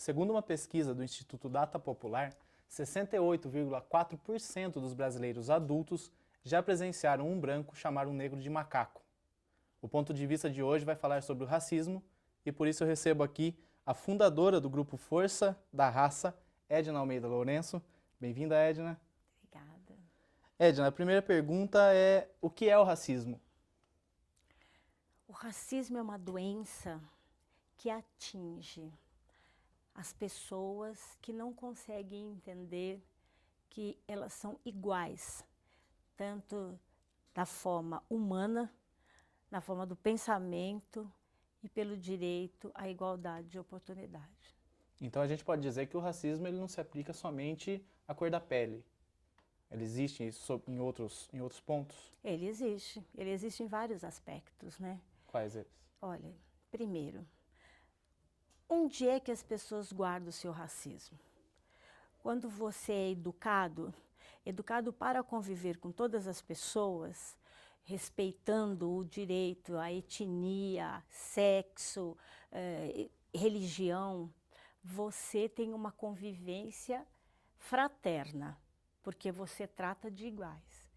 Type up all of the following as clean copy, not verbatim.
Segundo uma pesquisa do Instituto Data Popular, 68,4% dos brasileiros adultos já presenciaram um branco chamar um negro de macaco. O ponto de vista de hoje vai falar sobre o racismo e por isso eu recebo aqui a fundadora do grupo Força da Raça, Edna Almeida Lourenço. Bem-vinda, Edna. Obrigada. Edna, a primeira pergunta é: o que é o racismo? O racismo é uma doença que atinge as pessoas que não conseguem entender que elas são iguais, tanto da forma humana, na forma do pensamento e pelo direito à igualdade de oportunidade. Então a gente pode dizer que o racismo ele não se aplica somente à cor da pele. Ele existe em outros pontos? Ele existe em vários aspectos, né? Quais eles? Olha, primeiro, onde é que as pessoas guardam o seu racismo? Quando você é educado para conviver com todas as pessoas, respeitando o direito, a etnia, sexo, religião, você tem uma convivência fraterna, porque você trata de iguais.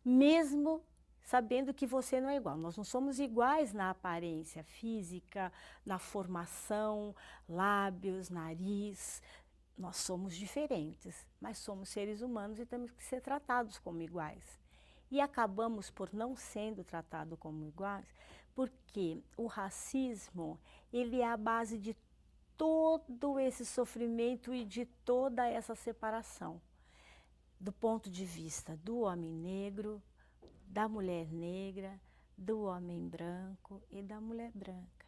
Mesmo sabendo que você não é igual. Nós não somos iguais na aparência física, na formação, lábios, nariz. Nós somos diferentes, mas somos seres humanos e temos que ser tratados como iguais. E acabamos por não sendo tratados como iguais, porque o racismo, ele é a base de todo esse sofrimento e de toda essa separação. Do ponto de vista do homem negro, da mulher negra, do homem branco e da mulher branca.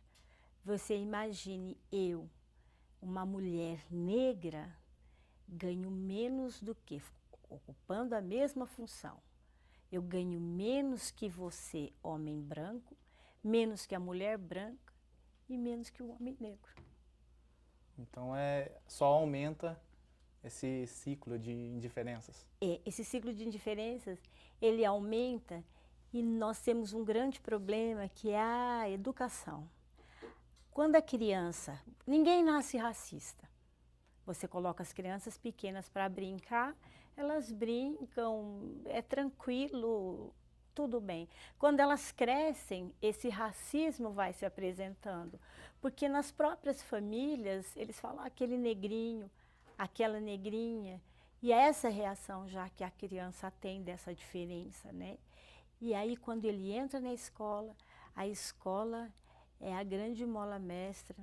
Você imagine uma mulher negra, ganho menos do que, ocupando a mesma função. Eu ganho menos que você, homem branco, menos que a mulher branca e menos que o homem negro. Então só aumenta esse ciclo de indiferenças. Esse ciclo de indiferenças, ele aumenta e nós temos um grande problema que é a educação. Quando a criança, ninguém nasce racista. Você coloca as crianças pequenas para brincar, elas brincam, é tranquilo, tudo bem. Quando elas crescem, esse racismo vai se apresentando, porque nas próprias famílias eles falam aquele negrinho, aquela negrinha, e é essa reação já que a criança tem dessa diferença, né? E aí quando ele entra na escola, a escola é a grande mola mestra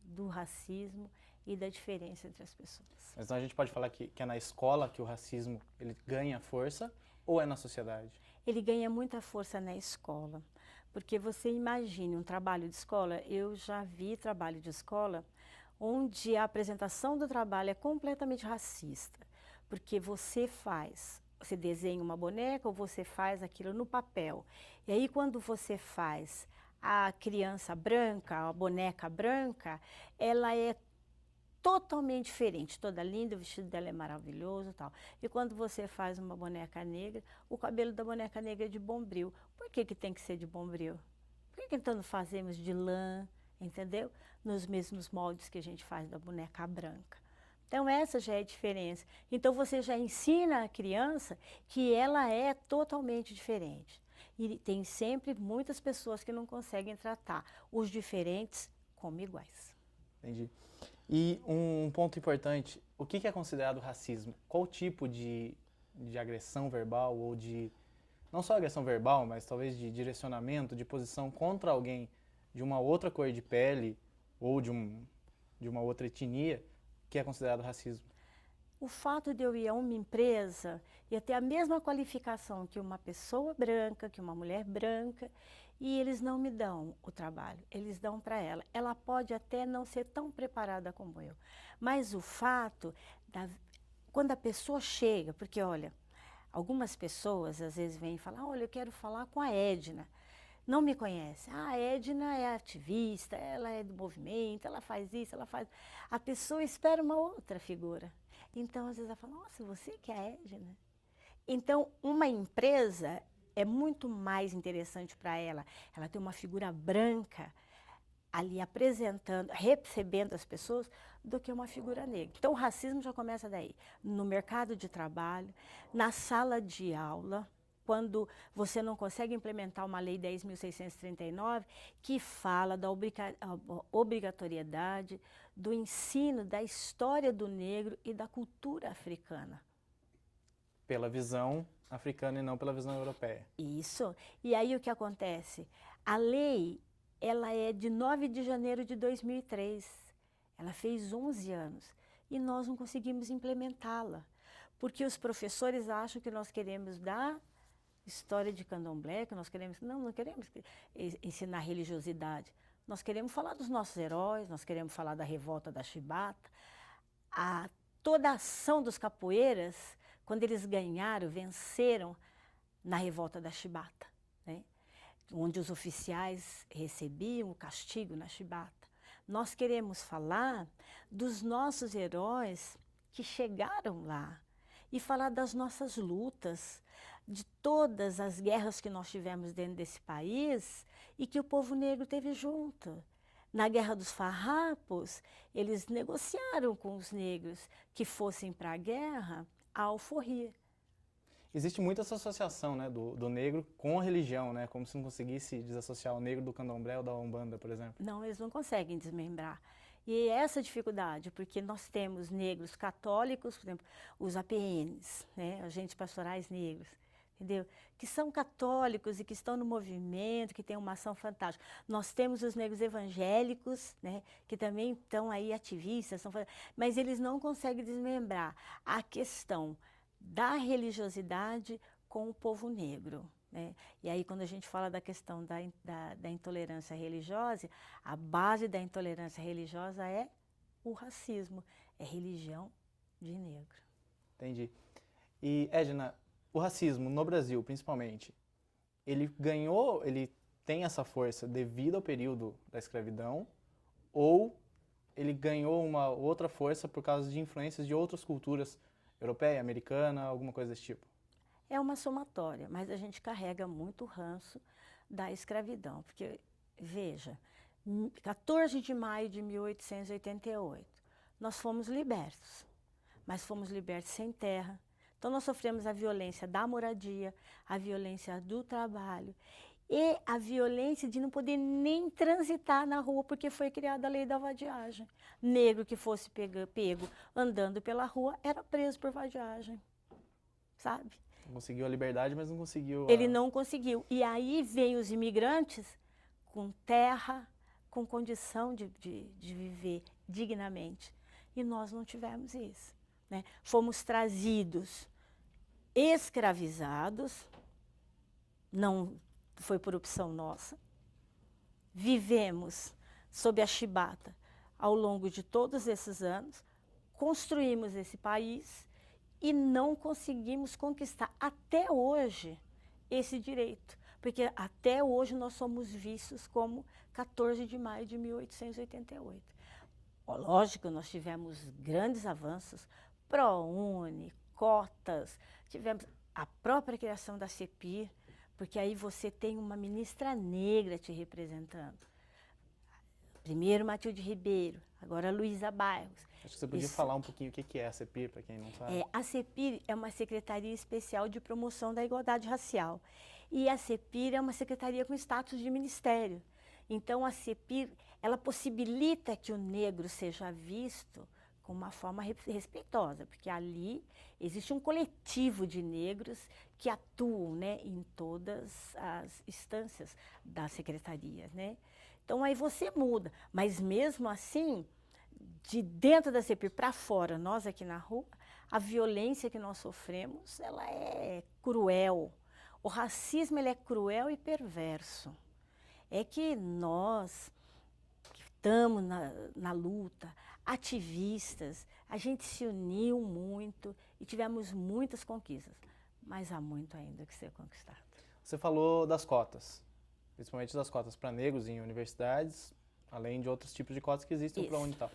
do racismo e da diferença entre as pessoas. Então a gente pode falar que é na escola que o racismo ele ganha força ou é na sociedade? Ele ganha muita força na escola, porque você imagine um trabalho de escola, eu já vi trabalho de escola onde a apresentação do trabalho é completamente racista, porque você desenha uma boneca ou você faz aquilo no papel. E aí quando você faz a criança branca, a boneca branca, ela é totalmente diferente, toda linda, o vestido dela é maravilhoso e tal. E quando você faz uma boneca negra, o cabelo da boneca negra é de bombril. Por que tem que ser de bombril? Por que então não fazemos de lã, entendeu? Nos mesmos moldes que a gente faz da boneca branca. Então essa já é a diferença. Então você já ensina a criança que ela é totalmente diferente. E tem sempre muitas pessoas que não conseguem tratar os diferentes como iguais. Entendi. E um ponto importante, o que é considerado racismo? Qual tipo de agressão verbal ou de, não só agressão verbal, mas talvez de direcionamento, de posição contra alguém de uma outra cor de pele ou de uma outra etnia que é considerado racismo? O fato de eu ir a uma empresa e ter a mesma qualificação que uma pessoa branca, que uma mulher branca, e eles não me dão o trabalho, eles dão para ela. Ela pode até não ser tão preparada como eu, mas o fato, quando a pessoa chega, porque olha, algumas pessoas às vezes vêm e falam, olha, eu quero falar com a Edna. Não me conhece. A Edna é ativista, ela é do movimento, ela faz isso, ela faz... A pessoa espera uma outra figura. Então, às vezes ela fala, nossa, você que é a Edna? Então, uma empresa é muito mais interessante para ela. Ela tem uma figura branca, ali apresentando, recebendo as pessoas, do que uma figura negra. Então o racismo já começa daí, no mercado de trabalho, na sala de aula, quando você não consegue implementar uma lei 10.639 que fala da obrigatoriedade do ensino da história do negro e da cultura africana. Pela visão africana e não pela visão europeia. Isso. E aí o que acontece? A lei, ela é de 9 de janeiro de 2003. Ela fez 11 anos e nós não conseguimos implementá-la, porque os professores acham que nós queremos dar história de candomblé, que nós queremos... Não queremos ensinar religiosidade. Nós queremos falar dos nossos heróis, nós queremos falar da revolta da Chibata, toda a ação dos capoeiras, quando eles ganharam, venceram na revolta da Chibata, né? Onde os oficiais recebiam o castigo na Chibata. Nós queremos falar dos nossos heróis que chegaram lá e falar das nossas lutas, de todas as guerras que nós tivemos dentro desse país e que o povo negro teve junto. Na Guerra dos Farrapos, eles negociaram com os negros que fossem para a guerra a alforria. Existe muita essa associação, né, do negro com a religião, né, como se não conseguisse desassociar o negro do candomblé ou da umbanda, por exemplo. Não, eles não conseguem desmembrar. E é essa dificuldade, porque nós temos negros católicos, por exemplo, os APNs, né, agentes pastorais negros, entendeu? Que são católicos e que estão no movimento, que têm uma ação fantástica. Nós temos os negros evangélicos, né, que também estão aí ativistas, mas eles não conseguem desmembrar a questão da religiosidade com o povo negro, né? E aí quando a gente fala da questão da intolerância religiosa, a base da intolerância religiosa é o racismo, é religião de negro. Entendi. E, Edna, o racismo no Brasil, principalmente, ele tem essa força devido ao período da escravidão ou ele ganhou uma outra força por causa de influências de outras culturas, europeia, americana, alguma coisa desse tipo? É uma somatória, mas a gente carrega muito ranço da escravidão, porque, veja, 14 de maio de 1888, nós fomos libertos, mas fomos libertos sem terra. Então nós sofremos a violência da moradia, a violência do trabalho e a violência de não poder nem transitar na rua, porque foi criada a lei da vadiagem. Negro que fosse pego andando pela rua era preso por vadiagem, sabe? Conseguiu a liberdade, mas não conseguiu Ele não conseguiu. E aí veio os imigrantes com terra, com condição de viver dignamente. E nós não tivemos isso, né? Fomos trazidos escravizados, não foi por opção nossa. Vivemos sob a chibata ao longo de todos esses anos, construímos esse país e não conseguimos conquistar até hoje esse direito, porque até hoje nós somos vistos como 14 de maio de 1888. Lógico, nós tivemos grandes avanços, ProUni, cotas, tivemos a própria criação da CEPIR, porque aí você tem uma ministra negra te representando. Primeiro Matilde Ribeiro, agora Luísa Bairros. Acho que você podia falar um pouquinho o que é a CEPIR, para quem não sabe. A CEPIR é uma Secretaria Especial de Promoção da Igualdade Racial. E a CEPIR é uma secretaria com status de ministério. Então, a CEPIR, ela possibilita que o negro seja visto com uma forma respeitosa, porque ali existe um coletivo de negros que atuam, né, em todas as instâncias da secretaria, né? Então, aí você muda, mas mesmo assim, de dentro da CEPIR para fora, nós aqui na rua, a violência que nós sofremos, ela é cruel. O racismo, ele é cruel e perverso. É que nós, que estamos na luta, ativistas, a gente se uniu muito e tivemos muitas conquistas, mas há muito ainda que ser conquistado. Você falou das cotas, principalmente das cotas para negros em universidades, além de outros tipos de cotas que existem para onde tal.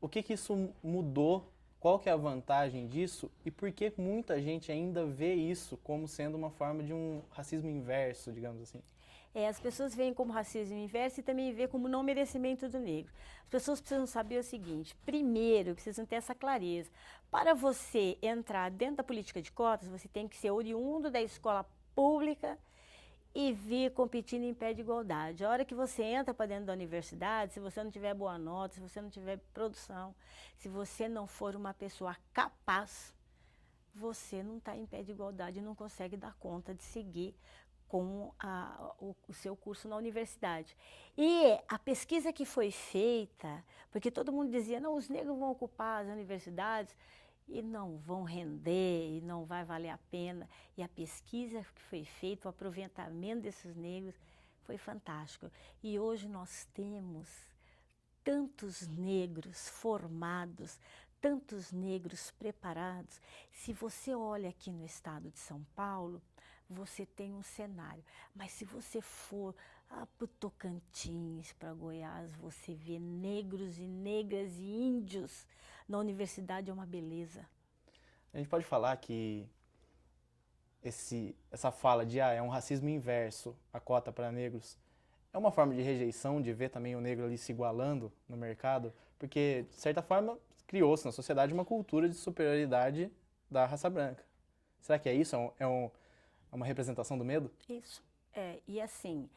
O que isso mudou? Qual que é a vantagem disso? E por que muita gente ainda vê isso como sendo uma forma de um racismo inverso, digamos assim? As pessoas veem como racismo inverso e também veem como não merecimento do negro. As pessoas precisam saber o seguinte: primeiro, precisam ter essa clareza. Para você entrar dentro da política de cotas, você tem que ser oriundo da escola pública e vir competindo em pé de igualdade. A hora que você entra para dentro da universidade, se você não tiver boa nota, se você não tiver produção, se você não for uma pessoa capaz, você não está em pé de igualdade e não consegue dar conta de seguir com o seu curso na universidade. E a pesquisa que foi feita, porque todo mundo dizia, não, os negros vão ocupar as universidades e não vão render, e não vai valer a pena. E a pesquisa que foi feita, o aproveitamento desses negros foi fantástico. E hoje nós temos tantos negros formados, tantos negros preparados. Se você olha aqui no estado de São Paulo, você tem um cenário. Mas se você for para o Tocantins, para Goiás, você vê negros e negras e índios na universidade, é uma beleza. A gente pode falar que essa fala de é um racismo inverso, a cota para negros, é uma forma de rejeição, de ver também o negro ali se igualando no mercado? Porque, de certa forma, criou-se na sociedade uma cultura de superioridade da raça branca. Será que é isso? É uma representação do medo? Isso. E assim,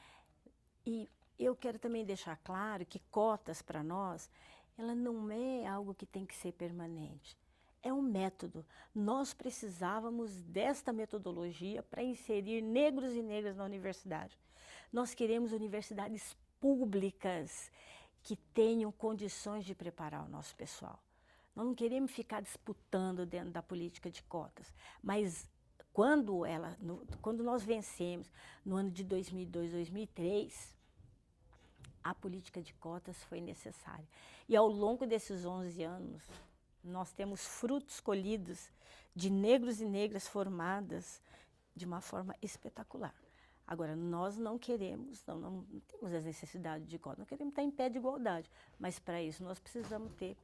eu quero também deixar claro que cotas para nós, ela não é algo que tem que ser permanente. É um método. Nós precisávamos desta metodologia para inserir negros e negras na universidade. Nós queremos universidades públicas que tenham condições de preparar o nosso pessoal. Nós não queremos ficar disputando dentro da política de cotas, mas quando nós vencemos no ano de 2002, 2003, a política de cotas foi necessária. E ao longo desses 11 anos, nós temos frutos colhidos de negros e negras formadas de uma forma espetacular. Agora, nós não queremos, não temos as necessidades de cotas, não queremos estar em pé de igualdade, mas para isso nós precisamos ter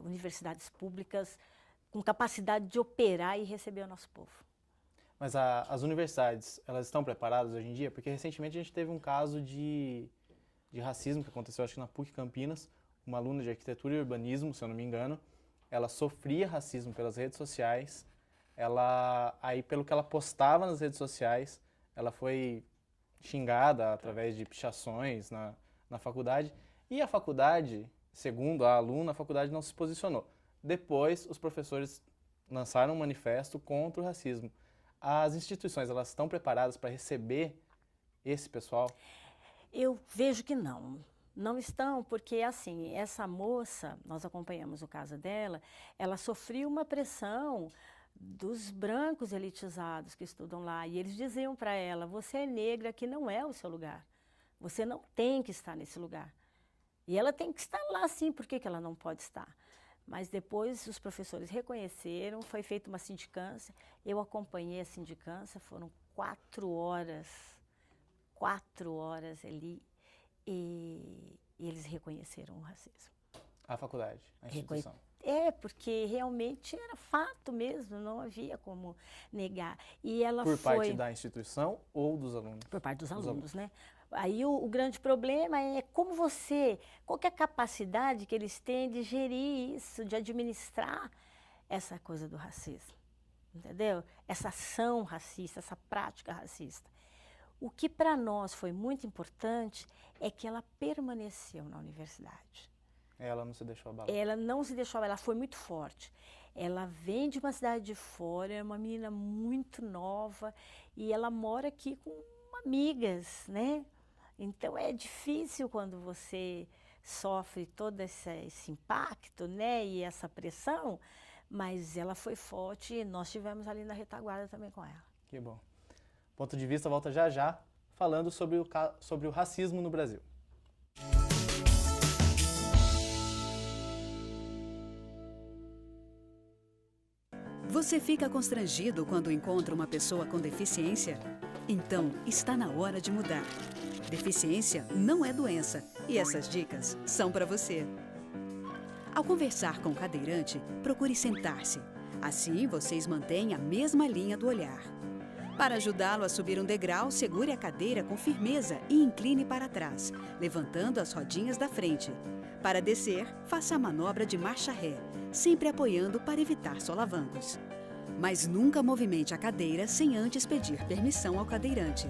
universidades públicas com capacidade de operar e receber o nosso povo. Mas as universidades, elas estão preparadas hoje em dia? Porque recentemente a gente teve um caso de racismo que aconteceu, acho que na PUC Campinas, uma aluna de arquitetura e urbanismo, se eu não me engano, ela sofria racismo pelas redes sociais, aí pelo que ela postava nas redes sociais, ela foi xingada através de pichações na faculdade, e a faculdade, segundo a aluna, a faculdade não se posicionou. Depois, os professores lançaram um manifesto contra o racismo. As instituições, elas estão preparadas para receber esse pessoal? Eu vejo que não. Não estão, porque assim, essa moça, nós acompanhamos o caso dela, ela sofreu uma pressão dos brancos elitizados que estudam lá, e eles diziam para ela, você é negra, aqui não é o seu lugar, você não tem que estar nesse lugar. E ela tem que estar lá sim, por que ela não pode estar? Mas depois os professores reconheceram, foi feita uma sindicância, eu acompanhei a sindicância, foram 4 horas ali, e eles reconheceram o racismo. A faculdade, a instituição. Porque realmente era fato mesmo, não havia como negar. E ela Por parte da instituição ou dos alunos? Por parte dos alunos, né? Aí o grande problema é qual que é a capacidade que eles têm de gerir isso, de administrar essa coisa do racismo, entendeu? Essa ação racista, essa prática racista. O que para nós foi muito importante é que ela permaneceu na universidade. Ela não se deixou abalar? Ela não se deixou abalar, ela foi muito forte. Ela vem de uma cidade de fora, é uma menina muito nova e ela mora aqui com amigas, né? Então é difícil quando você sofre todo esse impacto, né? E essa pressão, mas ela foi forte e nós estivemos ali na retaguarda também com ela. Que bom. Ponto de Vista volta já já, falando sobre o racismo no Brasil. Você fica constrangido quando encontra uma pessoa com deficiência? Então, está na hora de mudar. Deficiência não é doença e essas dicas são para você. Ao conversar com o cadeirante, procure sentar-se. Assim, vocês mantêm a mesma linha do olhar. Para ajudá-lo a subir um degrau, segure a cadeira com firmeza e incline para trás, levantando as rodinhas da frente. Para descer, faça a manobra de marcha ré, sempre apoiando para evitar solavancos. Mas nunca movimente a cadeira sem antes pedir permissão ao cadeirante.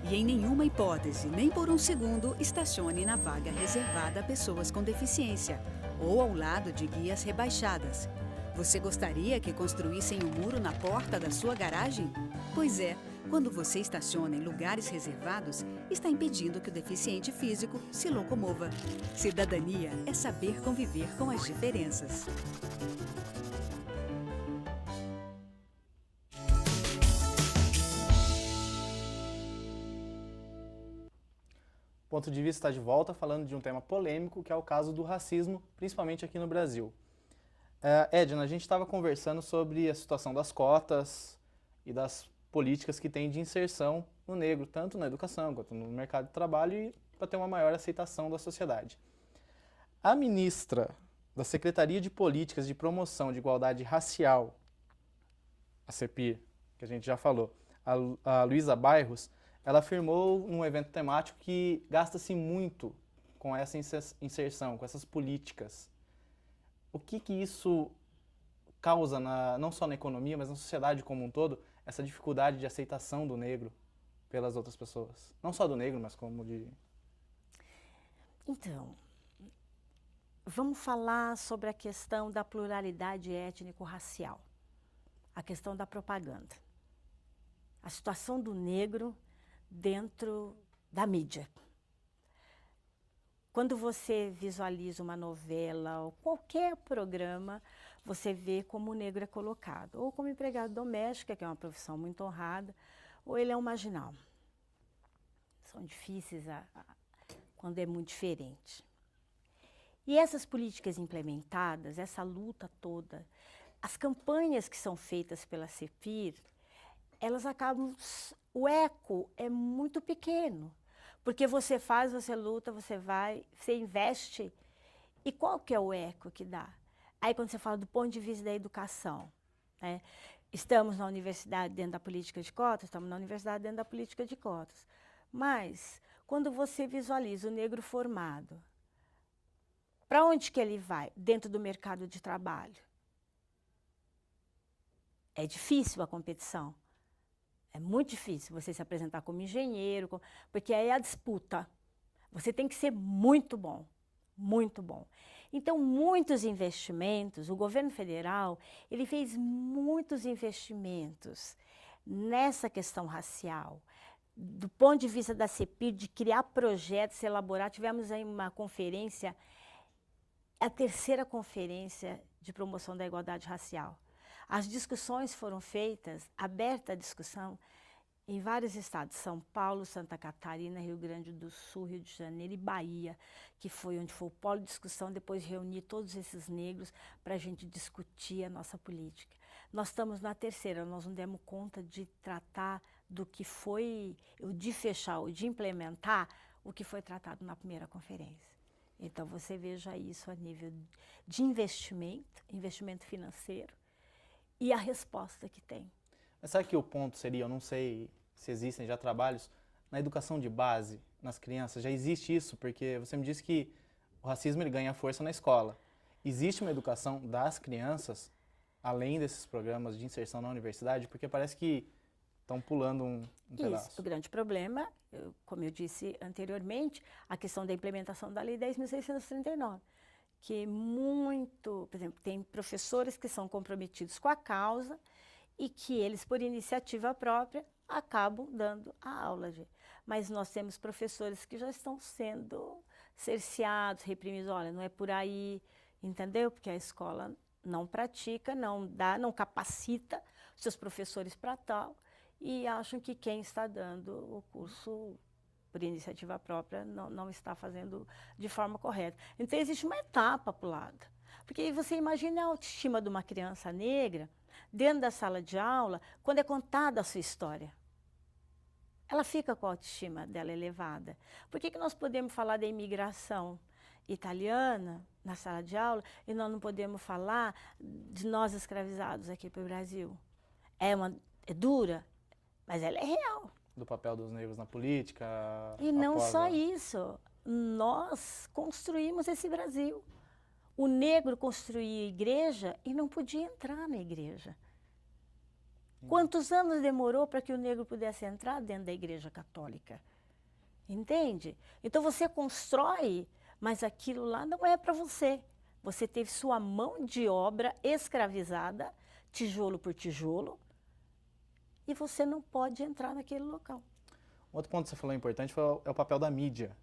E em nenhuma hipótese, nem por um segundo, estacione na vaga reservada a pessoas com deficiência ou ao lado de guias rebaixadas. Você gostaria que construíssem um muro na porta da sua garagem? Pois é, quando você estaciona em lugares reservados, está impedindo que o deficiente físico se locomova. Cidadania é saber conviver com as diferenças. O Ponto de Vista está de volta falando de um tema polêmico, que é o caso do racismo, principalmente aqui no Brasil. Edna, a gente estava conversando sobre a situação das cotas e das políticas que tem de inserção no negro, tanto na educação quanto no mercado de trabalho, e para ter uma maior aceitação da sociedade. A ministra da Secretaria de Políticas de Promoção de Igualdade Racial, a CEPIR, que a gente já falou, a Luísa Bairros, ela afirmou num evento temático que gasta-se muito com essa inserção, com essas políticas. O que isso causa, não só na economia, mas na sociedade como um todo, essa dificuldade de aceitação do negro pelas outras pessoas? Não só do negro, mas como de... Então, vamos falar sobre a questão da pluralidade étnico-racial, a questão da propaganda, a situação do negro dentro da mídia. Quando você visualiza uma novela ou qualquer programa, você vê como o negro é colocado, ou como empregado doméstico, que é uma profissão muito honrada, ou ele é um marginal. São difíceis quando é muito diferente. E essas políticas implementadas, essa luta toda, as campanhas que são feitas pela CEPIR, elas acabam... O eco é muito pequeno. Porque você faz, você luta, você vai, você investe. E qual que é o eco que dá? Aí quando você fala do ponto de vista da educação, né? Estamos na universidade dentro da política de cotas, estamos na universidade dentro da política de cotas. Mas quando você visualiza o negro formado, para onde que ele vai? Dentro do mercado de trabalho. É difícil a competição. É muito difícil você se apresentar como engenheiro, porque aí é a disputa. Você tem que ser muito bom, muito bom. Então, muitos investimentos, o governo federal, ele fez muitos investimentos nessa questão racial. Do ponto de vista da CEPIR, de criar projetos, elaborar, tivemos aí uma conferência, a terceira conferência de promoção da igualdade racial. As discussões foram feitas, aberta a discussão, em vários estados, São Paulo, Santa Catarina, Rio Grande do Sul, Rio de Janeiro e Bahia, que foi onde foi o polo de discussão, depois reunir todos esses negros para a gente discutir a nossa política. Nós estamos na terceira, nós não demos conta de tratar do que foi, de fechar, de implementar o que foi tratado na primeira conferência. Então, você veja isso a nível de investimento financeiro, e a resposta que tem. Mas sabe que o ponto seria, eu não sei se existem já trabalhos, na educação de base, nas crianças, já existe isso, porque você me disse que o racismo ele ganha força na escola. Existe uma educação das crianças, além desses programas de inserção na universidade, porque parece que estão pulando um pedaço. Isso, o grande problema, como eu disse anteriormente, a questão da implementação da Lei 10.639. Que por exemplo, tem professores que são comprometidos com a causa e que eles, por iniciativa própria, acabam dando a aula. Mas nós temos professores que já estão sendo cerceados, reprimidos. Olha, não é por aí, entendeu? Porque a escola não pratica, não capacita seus professores para tal e acham que quem está dando o curso por iniciativa própria, não está fazendo de forma correta. Então, existe uma etapa para o lado. Porque você imagina a autoestima de uma criança negra dentro da sala de aula, quando é contada a sua história. Ela fica com a autoestima dela elevada. Por que nós podemos falar da imigração italiana na sala de aula e nós não podemos falar de nós escravizados aqui para o Brasil? É dura? mas ela é real. Do papel dos negros na política. E não após só isso, nós construímos esse Brasil. O negro construía igreja e não podia entrar na igreja. Quantos anos demorou para que o negro pudesse entrar dentro da igreja católica? Entende? Então você constrói, mas aquilo lá não é para você. Você teve sua mão de obra escravizada, tijolo por tijolo, e você não pode entrar naquele local. Outro ponto que você falou importante é o papel da mídia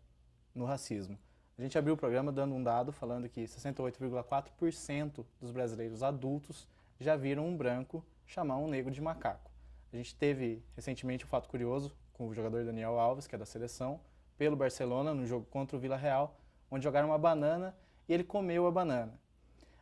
no racismo. A gente abriu o programa dando um dado falando que 68,4% dos brasileiros adultos já viram um branco chamar um negro de macaco. A gente teve recentemente um fato curioso com o jogador Daniel Alves, que é da seleção, pelo Barcelona, no jogo contra o Villarreal, onde jogaram uma banana e ele comeu a banana.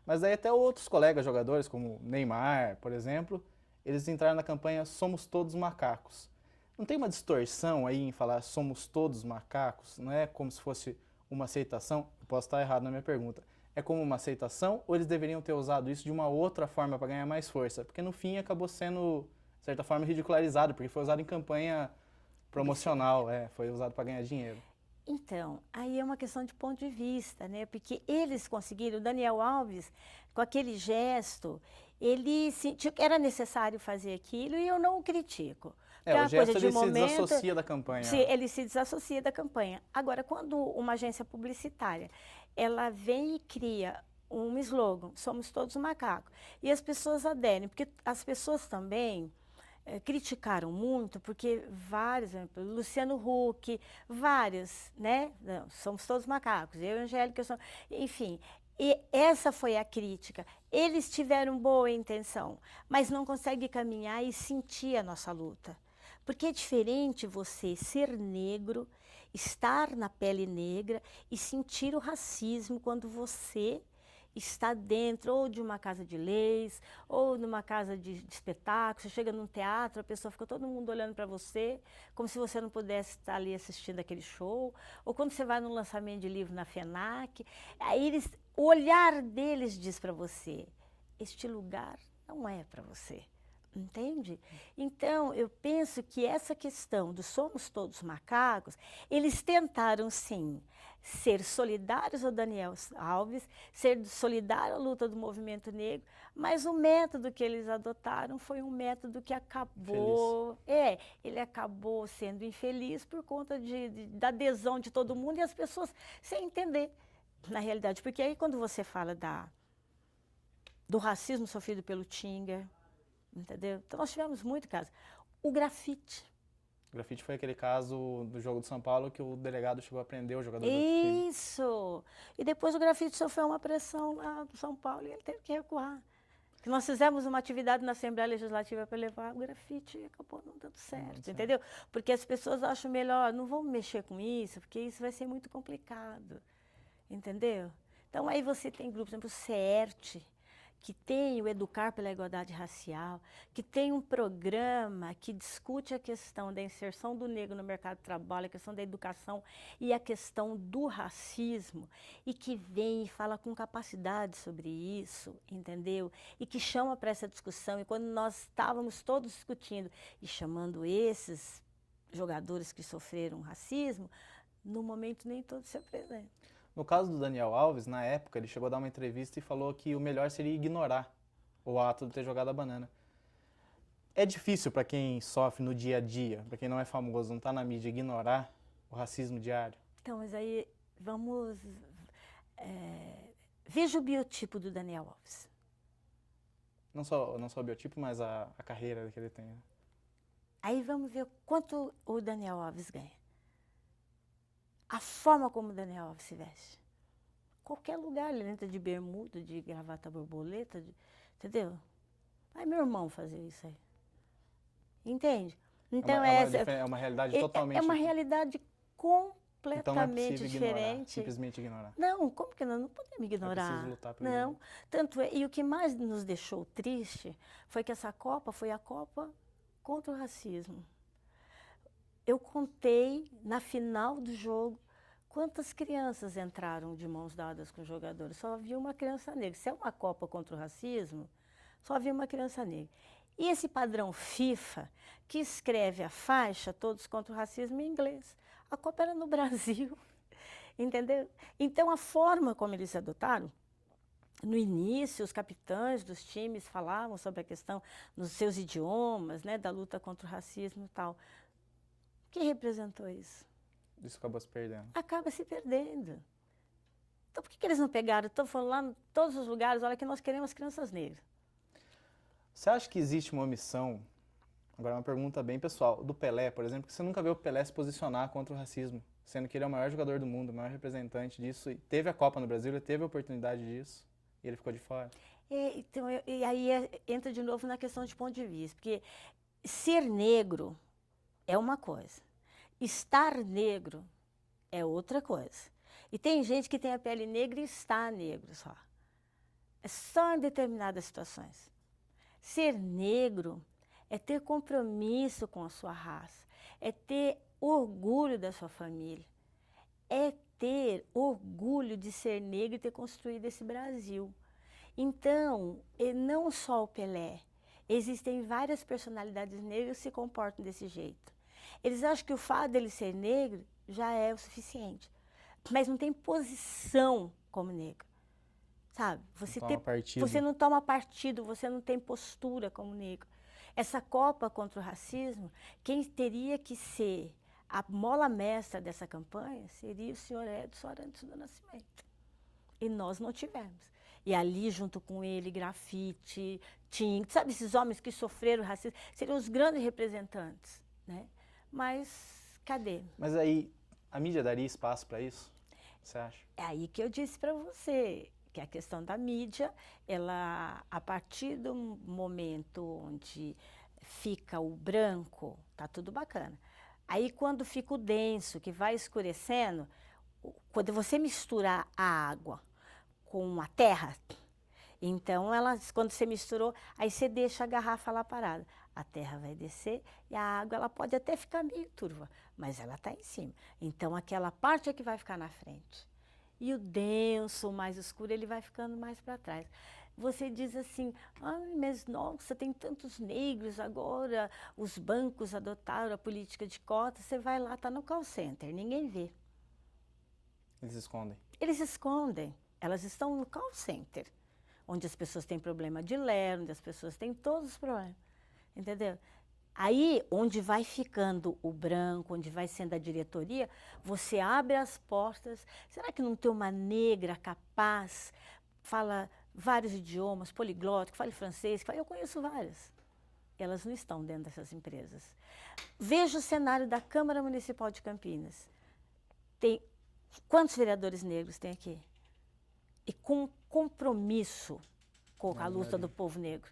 Mas daí até outros colegas jogadores, como Neymar, por exemplo, eles entraram na campanha Somos Todos Macacos. Não tem uma distorção aí em falar somos todos macacos? Não é como se fosse uma aceitação? Eu posso estar errado na minha pergunta. É como uma aceitação ou eles deveriam ter usado isso de uma outra forma para ganhar mais força? Porque no fim acabou sendo, de certa forma, ridicularizado, porque foi usado em campanha promocional, foi usado para ganhar dinheiro. Então, aí é uma questão de ponto de vista, né? Porque eles conseguiram, o Daniel Alves, com aquele gesto, ele sentiu que era necessário fazer aquilo e eu não o critico. O gesto ele se desassocia da campanha. Ele se desassocia da campanha. Agora, quando uma agência publicitária, ela vem e cria um slogan, somos todos macacos, e as pessoas aderem, porque as pessoas também criticaram muito, porque vários, Luciano Huck, vários, né? Não, somos todos macacos, eu e a Angélica, enfim. E essa foi a crítica. Eles tiveram boa intenção, mas não conseguem caminhar e sentir a nossa luta. Porque é diferente você ser negro, estar na pele negra e sentir o racismo quando você está dentro ou de uma casa de leis, ou numa casa de espetáculo, você chega num teatro, a pessoa fica todo mundo olhando para você, como se você não pudesse estar ali assistindo aquele show, ou quando você vai num lançamento de livro na FENAC, aí o olhar deles diz para você, este lugar não é para você. Entende? Então, eu penso que essa questão do somos todos macacos, eles tentaram, sim, ser solidários ao Daniel Alves, ser solidário à luta do movimento negro, mas o método que eles adotaram foi um método que acabou... ele acabou sendo infeliz por conta da adesão de todo mundo e as pessoas sem entender, na realidade. Porque aí, quando você fala do racismo sofrido pelo Tinga, entendeu? Então, nós tivemos muito caso. O grafite. O grafite foi aquele caso do jogo do São Paulo que o delegado chegou a prender o jogador do Isso! E depois o grafite sofreu uma pressão lá do São Paulo e ele teve que recuar. Que nós fizemos uma atividade na Assembleia Legislativa para levar o grafite e acabou não dando certo, entendeu? Porque as pessoas acham melhor, não vamos mexer com isso, porque isso vai ser muito complicado, entendeu? Então, aí você tem grupos, por exemplo, o CERT, que tem o Educar pela Igualdade Racial, que tem um programa que discute a questão da inserção do negro no mercado de trabalho, a questão da educação e a questão do racismo, e que vem e fala com capacidade sobre isso, entendeu? E que chama para essa discussão, e quando nós estávamos todos discutindo e chamando esses jogadores que sofreram racismo, no momento nem todos se apresentam. No caso do Daniel Alves, na época, ele chegou a dar uma entrevista e falou que o melhor seria ignorar o ato de ter jogado a banana. É difícil para quem sofre no dia a dia, para quem não é famoso, não está na mídia, ignorar o racismo diário? Então, mas aí vamos... veja o biotipo do Daniel Alves. Não só o biotipo, mas a carreira que ele tem. Aí vamos ver quanto o Daniel Alves ganha. A forma como o Daniel Alves se veste. Qualquer lugar, ele entra de bermuda, de gravata borboleta, entendeu? Aí meu irmão fazia isso aí. Entende? Então é uma realidade totalmente... É uma realidade completamente então não é possível diferente. Ignorar, simplesmente ignorar. Não, como que não podemos ignorar? É preciso lutar por não. isso. Tanto é, e o que mais nos deixou triste foi que essa Copa foi a Copa contra o racismo. Eu contei, na final do jogo, quantas crianças entraram de mãos dadas com os jogadores. Só havia uma criança negra. Se é uma Copa contra o racismo, só havia uma criança negra. E esse padrão FIFA, que escreve a faixa Todos contra o Racismo em inglês. A Copa era no Brasil, entendeu? Então, a forma como eles adotaram, no início, os capitães dos times falavam sobre a questão nos seus idiomas, né, da luta contra o racismo e tal. Quem representou isso? Isso acabou se perdendo. Acaba se perdendo. Então, por que eles não pegaram? Estão falando lá em todos os lugares, olha que nós queremos crianças negras. Você acha que existe uma omissão, agora uma pergunta bem pessoal, do Pelé, por exemplo, que você nunca vê o Pelé se posicionar contra o racismo, sendo que ele é o maior jogador do mundo, o maior representante disso, e teve a Copa no Brasil, ele teve a oportunidade disso, e ele ficou de fora? Então, e aí entra de novo na questão de ponto de vista, porque ser negro é uma coisa, estar negro é outra coisa. E tem gente que tem a pele negra e está negro só. É só em determinadas situações. Ser negro é ter compromisso com a sua raça, é ter orgulho da sua família, é ter orgulho de ser negro e ter construído esse Brasil. Então, não só o Pelé, existem várias personalidades negras que se comportam desse jeito. Eles acham que o fato dele ser negro já é o suficiente, mas não tem posição como negro, sabe? Você não toma partido, você não tem postura como negro. Essa Copa contra o racismo, quem teria que ser a mola mestra dessa campanha seria o senhor Edson Arantes do Nascimento. E nós não tivemos. E ali, junto com ele, Grafite, Tim, sabe, esses homens que sofreram racismo, seriam os grandes representantes, né? Mas cadê? Mas aí, a mídia daria espaço para isso? Você acha? É aí que eu disse para você, que a questão da mídia, ela, a partir do momento onde fica o branco, tá tudo bacana. Aí quando fica o denso, que vai escurecendo, quando você misturar a água com a terra, então quando você misturou, aí você deixa a garrafa lá parada. A terra vai descer e a água ela pode até ficar meio turva, mas ela está em cima. Então aquela parte é que vai ficar na frente. E o denso, o mais escuro, ele vai ficando mais para trás. Você diz assim, mas nossa, tem tantos negros agora, os bancos adotaram a política de cotas, você vai lá, está no call center, ninguém vê. Eles escondem? Eles escondem, elas estão no call center, onde as pessoas têm problema de ler, onde as pessoas têm todos os problemas, entendeu? Aí, onde vai ficando o branco, onde vai sendo a diretoria, você abre as portas. Será que não tem uma negra capaz, fala vários idiomas, poliglota, que fala francês? Eu conheço várias. Elas não estão dentro dessas empresas. Veja o cenário da Câmara Municipal de Campinas. Quantos vereadores negros tem aqui? E com compromisso com a luta do povo negro.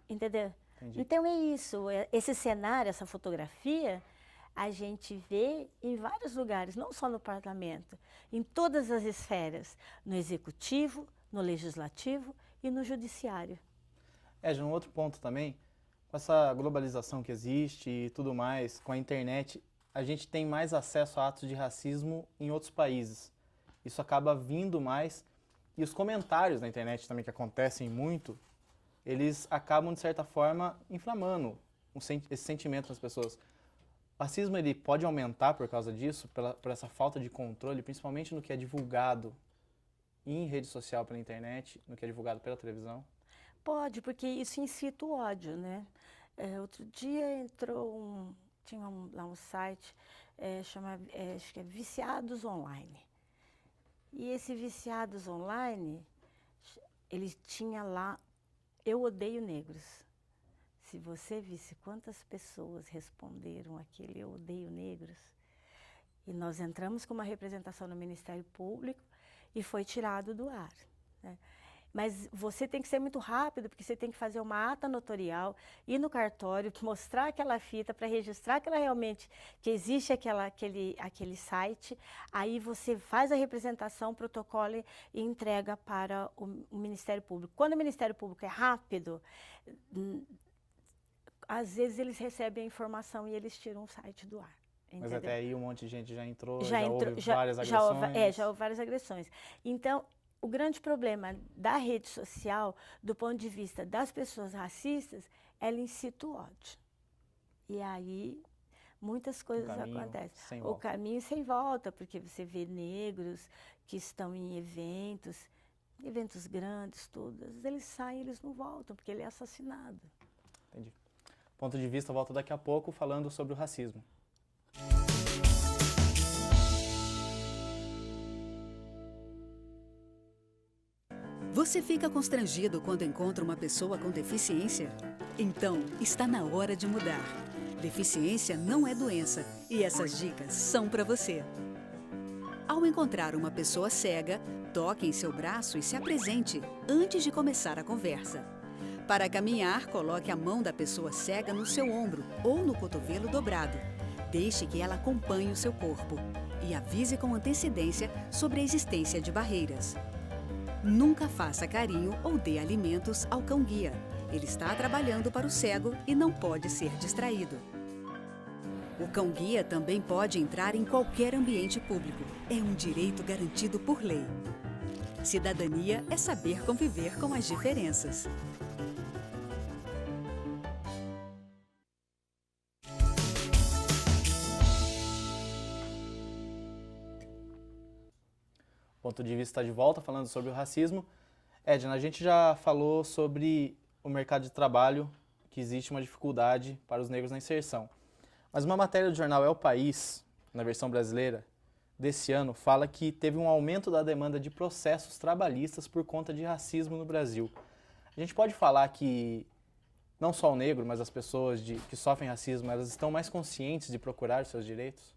Entendeu? Entendi. Então é isso, esse cenário, essa fotografia, a gente vê em vários lugares, não só no parlamento, em todas as esferas, no executivo, no legislativo e no judiciário. De um outro ponto também, com essa globalização que existe e tudo mais, com a internet, a gente tem mais acesso a atos de racismo em outros países. Isso acaba vindo mais, e os comentários na internet também, que acontecem muito, eles acabam, de certa forma, inflamando esse sentimento nas pessoas. O racismo ele pode aumentar por causa disso, por essa falta de controle, principalmente no que é divulgado em rede social, pela internet, no que é divulgado pela televisão? Pode, porque isso incita o ódio, né? Outro dia tinha lá um site, acho que é Viciados Online. E esse Viciados Online, ele tinha lá Eu Odeio Negros. Se você visse quantas pessoas responderam aquele Eu Odeio Negros, e nós entramos com uma representação no Ministério Público e foi tirado do ar, né? Mas você tem que ser muito rápido, porque você tem que fazer uma ata notarial, ir no cartório, mostrar aquela fita para registrar que que existe aquele site. Aí você faz a representação, protocola e entrega para o Ministério Público. Quando o Ministério Público é rápido, às vezes eles recebem a informação e eles tiram o site do ar. Entendeu? Mas até aí um monte de gente já entrou, já houve várias agressões. Já houve várias agressões. Então, o grande problema da rede social, do ponto de vista das pessoas racistas, ela incita o ódio. E aí, muitas coisas acontecem. Sem O volta. caminho sem volta, porque você vê negros que estão em eventos grandes, todos, eles saem, eles não voltam, porque ele é assassinado. Entendi. Ponto de vista, volta daqui a pouco falando sobre o racismo. Você fica constrangido quando encontra uma pessoa com deficiência? Então, está na hora de mudar. Deficiência não é doença e essas dicas são para você. Ao encontrar uma pessoa cega, toque em seu braço e se apresente antes de começar a conversa. Para caminhar, coloque a mão da pessoa cega no seu ombro ou no cotovelo dobrado. Deixe que ela acompanhe o seu corpo e avise com antecedência sobre a existência de barreiras. Nunca faça carinho ou dê alimentos ao cão-guia. Ele está trabalhando para o cego e não pode ser distraído. O cão-guia também pode entrar em qualquer ambiente público. É um direito garantido por lei. Cidadania é saber conviver com as diferenças. Ponto de vista de volta, falando sobre o racismo. Edna, a gente já falou sobre o mercado de trabalho, que existe uma dificuldade para os negros na inserção. Mas uma matéria do jornal É o País, na versão brasileira, desse ano, fala que teve um aumento da demanda de processos trabalhistas por conta de racismo no Brasil. A gente pode falar que não só o negro, mas as pessoas que sofrem racismo, elas estão mais conscientes de procurar os seus direitos?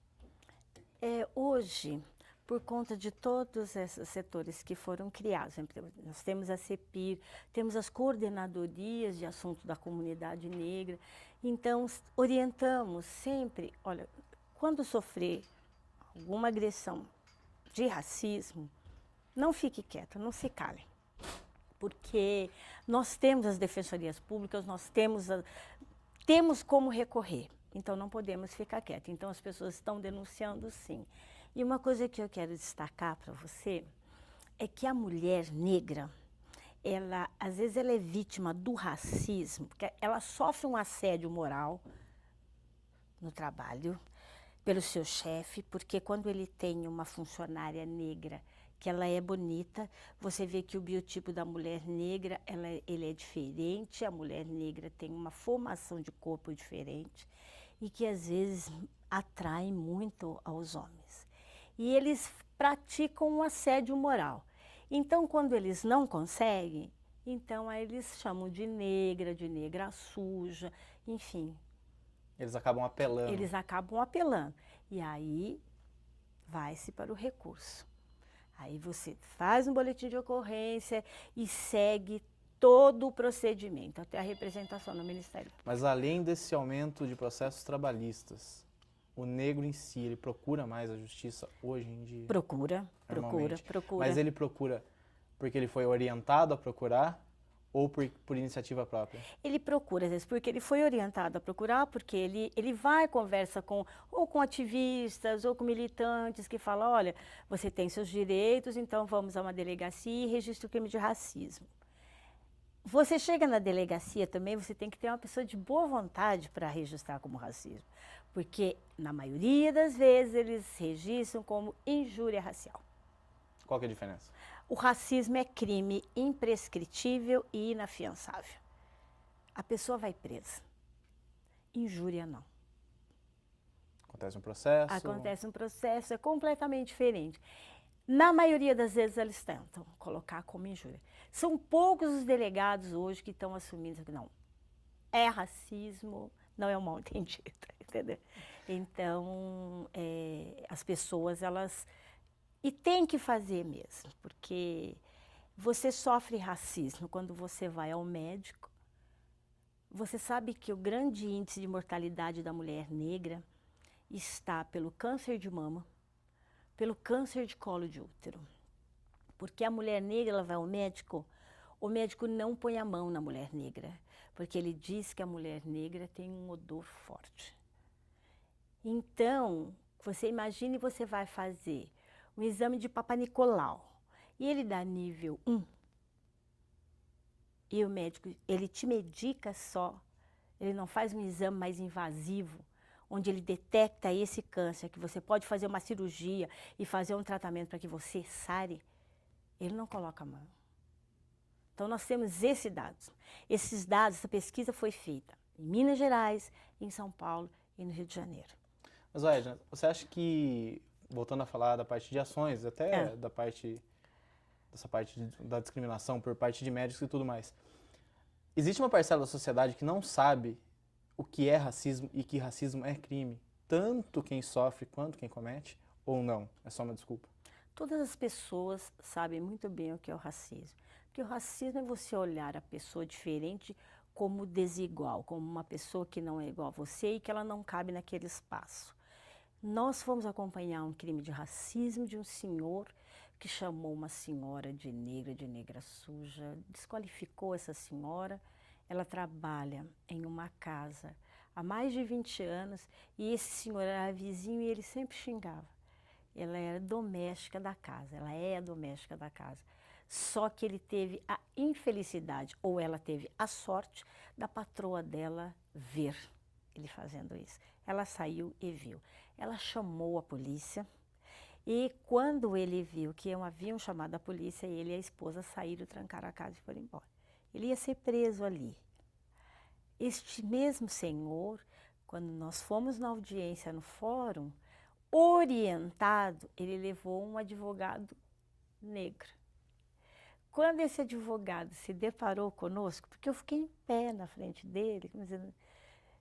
Hoje, por conta de todos esses setores que foram criados, nós temos a CEPIR, temos as coordenadorias de assunto da comunidade negra, então orientamos sempre, olha, quando sofrer alguma agressão de racismo, não fique quieta, não se cale, porque nós temos as defensorias públicas, nós temos como recorrer, então não podemos ficar quietos, então as pessoas estão denunciando sim. E uma coisa que eu quero destacar para você é que a mulher negra, às vezes ela é vítima do racismo, porque ela sofre um assédio moral no trabalho pelo seu chefe, porque quando ele tem uma funcionária negra que ela é bonita, você vê que o biotipo da mulher negra, ele é diferente, a mulher negra tem uma formação de corpo diferente e que às vezes atrai muito aos homens. E eles praticam um assédio moral. Então, quando eles não conseguem, então aí eles chamam de negra suja, enfim. Eles acabam apelando. Eles acabam apelando. E aí, vai-se para o recurso. Aí você faz um boletim de ocorrência e segue todo o procedimento, até a representação no Ministério Público. Mas além desse aumento de processos trabalhistas, o negro em si, ele procura mais a justiça hoje em dia? Procura. Mas ele procura porque ele foi orientado a procurar ou por iniciativa própria? Ele procura, às vezes, porque ele foi orientado a procurar, porque ele vai, conversa ou com ativistas ou com militantes que falam, olha, você tem seus direitos, então vamos a uma delegacia e registra o crime de racismo. Você chega na delegacia também, você tem que ter uma pessoa de boa vontade para registrar como racismo. Porque, na maioria das vezes, eles registram como injúria racial. Qual que é a diferença? O racismo é crime imprescritível e inafiançável. A pessoa vai presa. Injúria, não. Acontece um processo? Acontece um processo, é completamente diferente. Na maioria das vezes, eles tentam colocar como injúria. São poucos os delegados hoje que estão assumindo que não. É racismo, não é um mal entendido, entendeu? Então, as pessoas, elas... E tem que fazer mesmo, porque você sofre racismo quando você vai ao médico. Você sabe que o grande índice de mortalidade da mulher negra está pelo câncer de mama, pelo câncer de colo de útero. Porque a mulher negra, ela vai ao médico, o médico não põe a mão na mulher negra, porque ele diz que a mulher negra tem um odor forte. Então, você imagine, você vai fazer um exame de Papa Nicolau e ele dá nível 1, e o médico, ele te medica só, ele não faz um exame mais invasivo, onde ele detecta esse câncer, que você pode fazer uma cirurgia e fazer um tratamento para que você sare, ele não coloca a mão. Então, nós temos esses dados. Esses dados, essa pesquisa foi feita em Minas Gerais, em São Paulo e no Rio de Janeiro. Mas, Edna, você acha que, voltando a falar da parte de ações, até dessa parte da discriminação por parte de médicos e tudo mais, existe uma parcela da sociedade que não sabe o que é racismo e que racismo é crime, tanto quem sofre quanto quem comete, ou não? É só uma desculpa? Todas as pessoas sabem muito bem o que é o racismo. Porque o racismo é você olhar a pessoa diferente como desigual, como uma pessoa que não é igual a você e que ela não cabe naquele espaço. Nós fomos acompanhar um crime de racismo de um senhor que chamou uma senhora de negra suja, desqualificou essa senhora. Ela trabalha em uma casa há mais de 20 anos e esse senhor era vizinho e ele sempre xingava. Ela era doméstica da casa, ela é a doméstica da casa. Só que ele teve a infelicidade, ou ela teve a sorte, da patroa dela ver ele fazendo isso. Ela saiu e viu. Ela chamou a polícia e quando ele viu que haviam chamado a polícia, ele e a esposa saíram, trancaram a casa e foram embora. Ele ia ser preso ali. Este mesmo senhor, quando nós fomos na audiência no fórum, orientado, ele levou um advogado negro. Quando esse advogado se deparou conosco, porque eu fiquei em pé na frente dele, dizendo,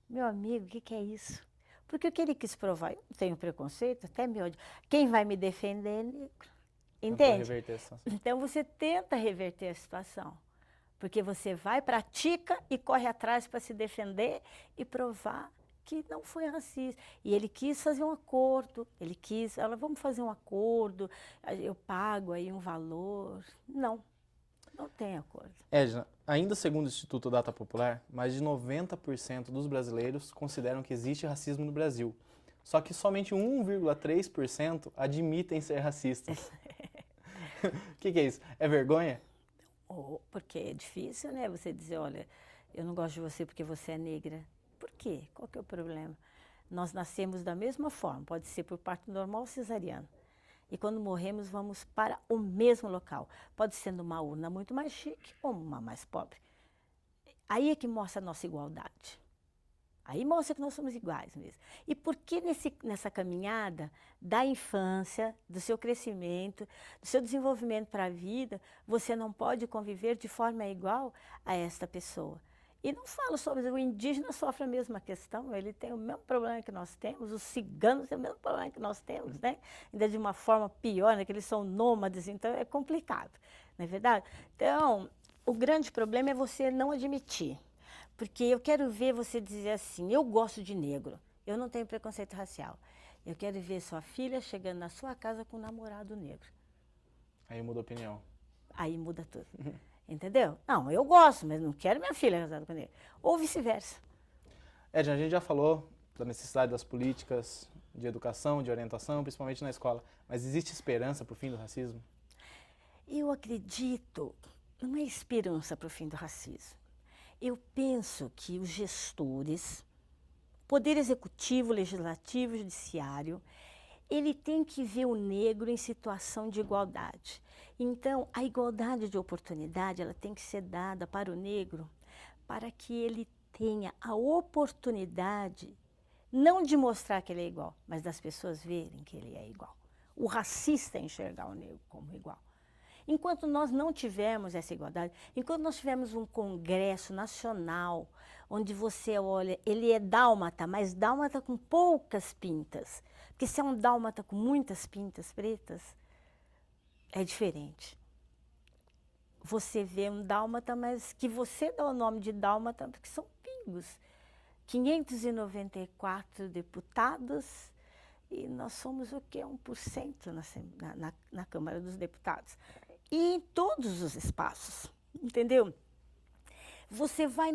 meu amigo, o que é isso? Porque o que ele quis provar, eu não tenho preconceito, até me ódio. Quem vai me defender é negro. Entende? Então você tenta reverter a situação. Porque você vai, pratica e corre atrás para se defender e provar que não foi racista. E ele quis fazer um acordo, vamos fazer um acordo, eu pago aí um valor. Não tem acordo. Edna, ainda segundo o Instituto Data Popular, mais de 90% dos brasileiros consideram que existe racismo no Brasil. Só que somente 1,3% admitem ser racistas. O que é isso? É vergonha? Porque é difícil, né? Você dizer, olha, eu não gosto de você porque você é negra. Por quê? Qual que é o problema? Nós nascemos da mesma forma, pode ser por parto normal ou cesariana. E quando morremos, vamos para o mesmo local. Pode ser numa urna muito mais chique ou uma mais pobre. Aí é que mostra a nossa igualdade. Aí mostra que nós somos iguais mesmo. E por que nessa caminhada da infância, do seu crescimento, do seu desenvolvimento para a vida, você não pode conviver de forma igual a esta pessoa? E não falo sobre o indígena sofre a mesma questão, ele tem o mesmo problema que nós temos, os ciganos têm o mesmo problema que nós temos, né? Ainda de uma forma pior, né? Que eles são nômades, então é complicado, não é verdade? Então, o grande problema é você não admitir, porque eu quero ver você dizer assim, eu gosto de negro, eu não tenho preconceito racial, eu quero ver sua filha chegando na sua casa com um namorado negro. Aí muda a opinião. Aí muda tudo. Entendeu? Não, eu gosto, mas não quero minha filha casada com ele. Ou vice-versa. Edna, a gente já falou da necessidade das políticas de educação, de orientação, principalmente na escola. Mas existe esperança para o fim do racismo? Eu acredito, não é esperança para o fim do racismo. Eu penso que os gestores, poder executivo, legislativo, judiciário, ele tem que ver o negro em situação de igualdade. Então, a igualdade de oportunidade, ela tem que ser dada para o negro, para que ele tenha a oportunidade, não de mostrar que ele é igual, mas das pessoas verem que ele é igual. O racista é enxergar o negro como igual. Enquanto nós não tivermos essa igualdade, enquanto nós tivermos um congresso nacional, onde você olha, ele é dálmata, mas dálmata com poucas pintas. Porque se é um dálmata com muitas pintas pretas, é diferente. Você vê um dálmata, mas que você dá o nome de dálmata porque são pingos. 594 deputados e nós somos o quê? 1% na Câmara dos Deputados. E em todos os espaços, entendeu? Você vai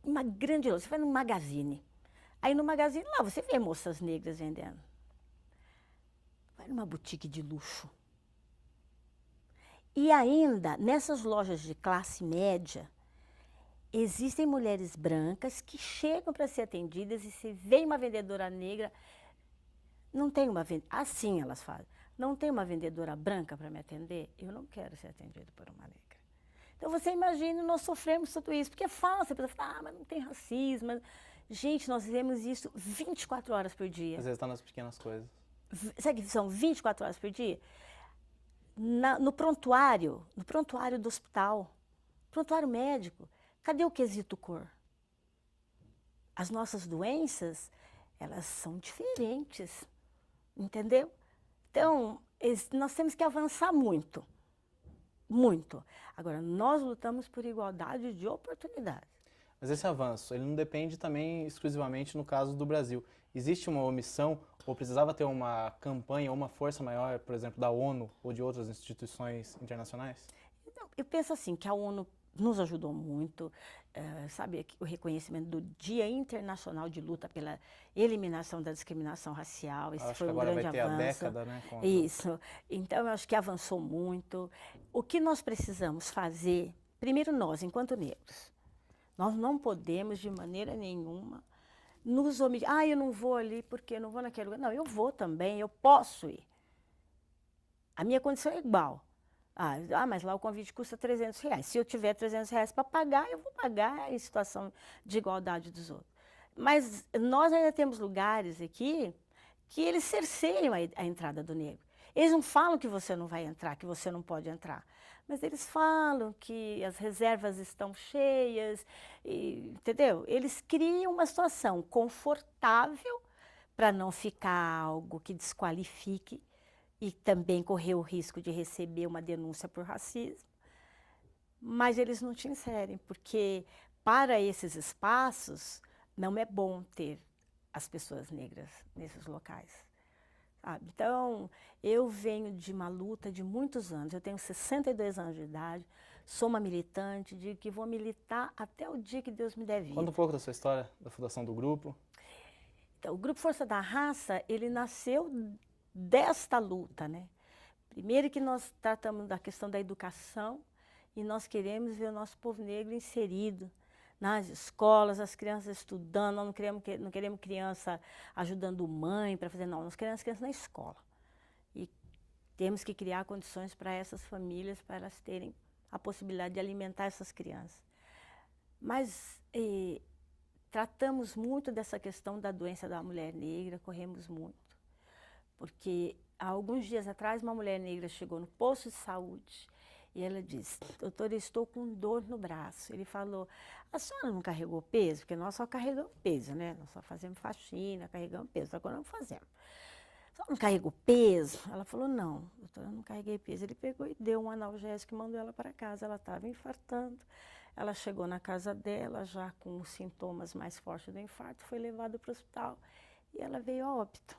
numa grande loja, você vai num magazine. Aí no magazine lá você vê moças negras vendendo. Vai numa boutique de luxo. E ainda, nessas lojas de classe média, existem mulheres brancas que chegam para ser atendidas e se vem uma vendedora negra, não tem uma vendedora, assim elas fazem, não tem uma vendedora branca para me atender, eu não quero ser atendida por uma negra. Então você imagina, nós sofremos tudo isso, porque é falso, a pessoa fala, mas não tem racismo. Gente, nós vivemos isso 24 horas por dia. Às vezes está nas pequenas coisas. Sabe que são 24 horas por dia? No prontuário do hospital, prontuário médico, cadê o quesito cor? As nossas doenças, elas são diferentes, entendeu? Então, nós temos que avançar muito, muito. Agora, nós lutamos por igualdade de oportunidades. Mas esse avanço, ele não depende também exclusivamente no caso do Brasil. Existe uma omissão ou precisava ter uma campanha ou uma força maior, por exemplo, da ONU ou de outras instituições internacionais? Então, eu penso assim, que a ONU nos ajudou muito, sabe, o reconhecimento do Dia Internacional de Luta pela Eliminação da Discriminação Racial, esse foi um grande avanço. Acho que agora vai ter a década, né? Isso, então eu acho que avançou muito. O que nós precisamos fazer, primeiro nós, enquanto negros, nós não podemos de maneira nenhuma nos omitir. Eu não vou ali porque eu não vou naquele lugar. Não, eu vou também, eu posso ir. A minha condição é igual. Mas lá o convite custa R$300. Se eu tiver R$300 para pagar, eu vou pagar em situação de igualdade dos outros. Mas nós ainda temos lugares aqui que eles cerceiam a entrada do negro. Eles não falam que você não vai entrar, que você não pode entrar. Mas eles falam que as reservas estão cheias, entendeu? Eles criam uma situação confortável para não ficar algo que desqualifique e também correr o risco de receber uma denúncia por racismo. Mas eles não te inserem, porque para esses espaços não é bom ter as pessoas negras nesses locais. Sabe? Então, eu venho de uma luta de muitos anos, eu tenho 62 anos de idade, sou uma militante, digo que vou militar até o dia que Deus me der vida. Conta um pouco da sua história, da fundação do grupo. Então, o Grupo Força da Raça, ele nasceu desta luta, né? Primeiro que nós tratamos da questão da educação e nós queremos ver o nosso povo negro inserido nas escolas, as crianças estudando, nós não queremos criança ajudando mãe para fazer, não, nós queremos crianças na escola. E temos que criar condições para essas famílias, para elas terem a possibilidade de alimentar essas crianças. Mas tratamos muito dessa questão da doença da mulher negra, corremos muito. Porque há alguns dias atrás uma mulher negra chegou no posto de saúde e ela disse, doutor, eu estou com dor no braço. Ele falou, a senhora não carregou peso? Porque nós só carregamos peso, né? Nós só fazemos faxina, carregamos peso, agora não fazemos. Só não carregou peso? Ela falou, não, doutor, eu não carreguei peso. Ele pegou e deu um analgésico e mandou ela para casa. Ela estava infartando. Ela chegou na casa dela já com os sintomas mais fortes do infarto, foi levada para o hospital e ela veio a óbito,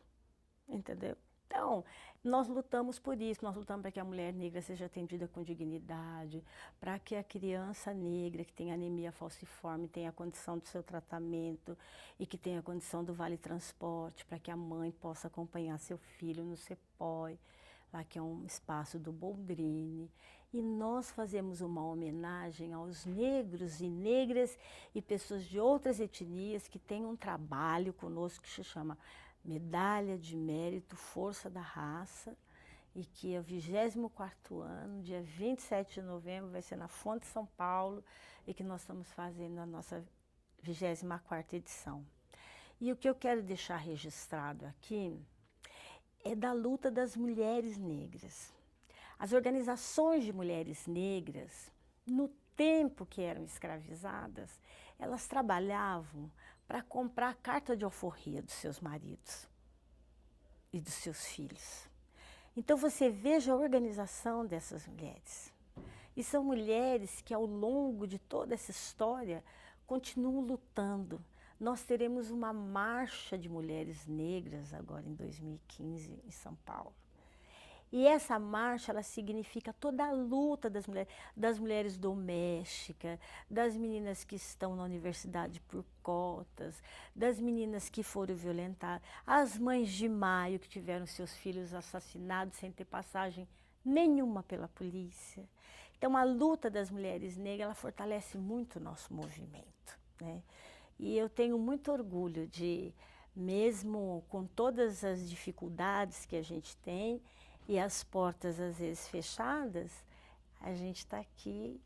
entendeu? Então, nós lutamos por isso, nós lutamos para que a mulher negra seja atendida com dignidade, para que a criança negra que tem anemia falciforme tenha a condição do seu tratamento e que tenha a condição do vale transporte, para que a mãe possa acompanhar seu filho no CEPOI, lá que é um espaço do Boldrini. E nós fazemos uma homenagem aos negros e negras e pessoas de outras etnias que têm um trabalho conosco que se chama Medalha de Mérito Força da Raça, e que é o 24º ano, dia 27 de novembro, vai ser na Fonte São Paulo, e que nós estamos fazendo a nossa 24ª edição. E o que eu quero deixar registrado aqui é da luta das mulheres negras. As organizações de mulheres negras, no tempo que eram escravizadas, elas trabalhavam para comprar a carta de alforria dos seus maridos e dos seus filhos. Então você veja a organização dessas mulheres. E são mulheres que ao longo de toda essa história continuam lutando. Nós teremos uma marcha de mulheres negras agora em 2015 em São Paulo. E essa marcha, ela significa toda a luta das mulheres domésticas, das meninas que estão na universidade por cotas, das meninas que foram violentadas, as mães de maio que tiveram seus filhos assassinados sem ter passagem nenhuma pela polícia. Então, a luta das mulheres negras, ela fortalece muito o nosso movimento, né? E eu tenho muito orgulho de, mesmo com todas as dificuldades que a gente tem e as portas às vezes fechadas, a gente está aqui.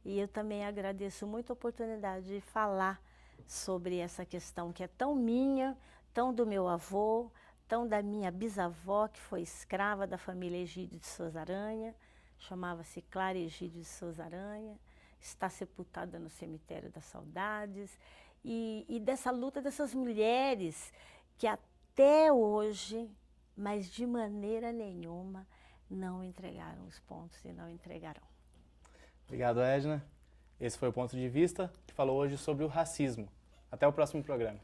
E eu também agradeço muito a oportunidade de falar sobre essa questão que é tão minha, tão do meu avô, tão da minha bisavó, que foi escrava da família Egídio de Souza Aranha, chamava-se Clara Egídio de Souza Aranha, está sepultada no Cemitério das Saudades, e dessa luta dessas mulheres que até hoje, mas de maneira nenhuma, não entregaram os pontos e não entregarão. Obrigado, Edna. Esse foi o Ponto de Vista, que falou hoje sobre o racismo. Até o próximo programa.